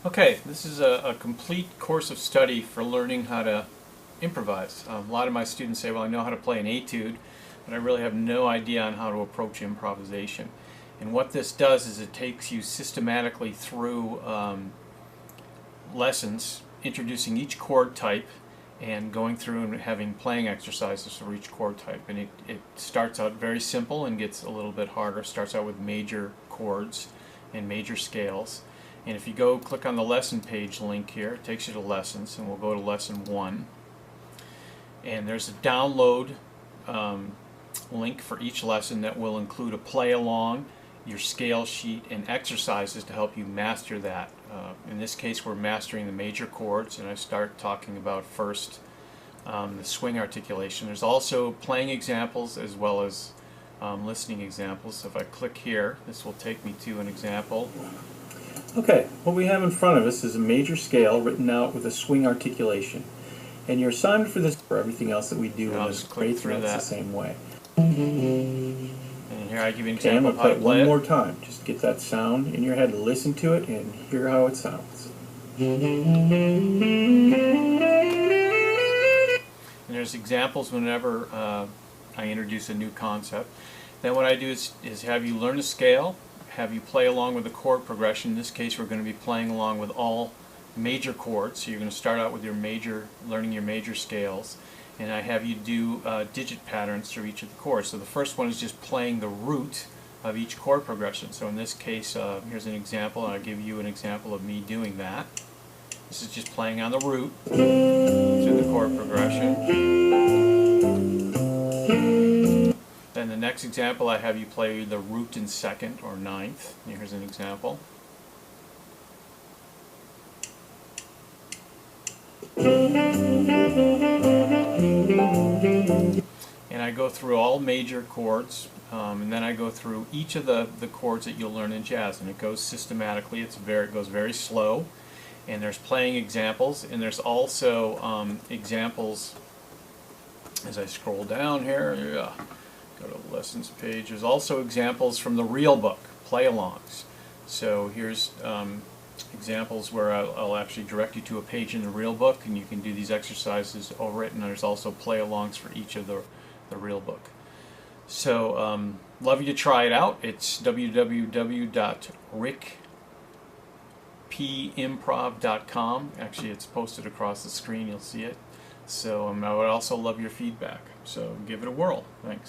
Okay, this is a complete course of study for learning how to improvise. A lot of my students say, well, I know how to play an etude, but I really have no idea on how to approach improvisation. And what this does is it takes you systematically through lessons, introducing each chord type and going through and having playing exercises for each chord type. And it starts out very simple and gets a little bit harder. Starts out with major chords and major scales. And if you go click on the lesson page link here, it takes you to lessons, and we'll go to lesson 1. And there's a download link for each lesson that will include a play along, your scale sheet, and exercises to help you master that. In this case, we're mastering the major chords, and I start talking about first the swing articulation. There's also playing examples as well as listening examples. So if I click here, this will take me to an example. Okay, what we have in front of us is a major scale written out with a swing articulation. And your assignment for this, for everything else that we do in this grade through the same way. And here I give you an Okay, I'm example going of to how play to it play one more time. Just get that sound in your head, listen to it, and hear how it sounds. And there's examples whenever I introduce a new concept. Then what I do is have you learn a scale, have you play along with the chord progression. In this case, we're going to be playing along with all major chords. So you're going to start out with your major, learning your major scales, and I have you do digit patterns through each of the chords. So the first one is just playing the root of each chord progression. So in this case, here's an example, and I'll give you an example of me doing that. This is just playing on the root through the chord progression. Then the next example, I have you play the root in second or ninth. Here's an example. And I go through all major chords, and then I go through each of the chords that you'll learn in jazz, and it goes systematically. It goes very slow, and there's playing examples, and there's also examples as I scroll down here. Go to the lessons page. There's also examples from the real book, play-alongs. So here's examples where I'll actually direct you to a page in the real book, and you can do these exercises over it, and there's also play-alongs for each of the real book. So love you to try it out. It's www.rickpimprov.com. Actually, it's posted across the screen. You'll see it. So I would also love your feedback. So give it a whirl. Thanks.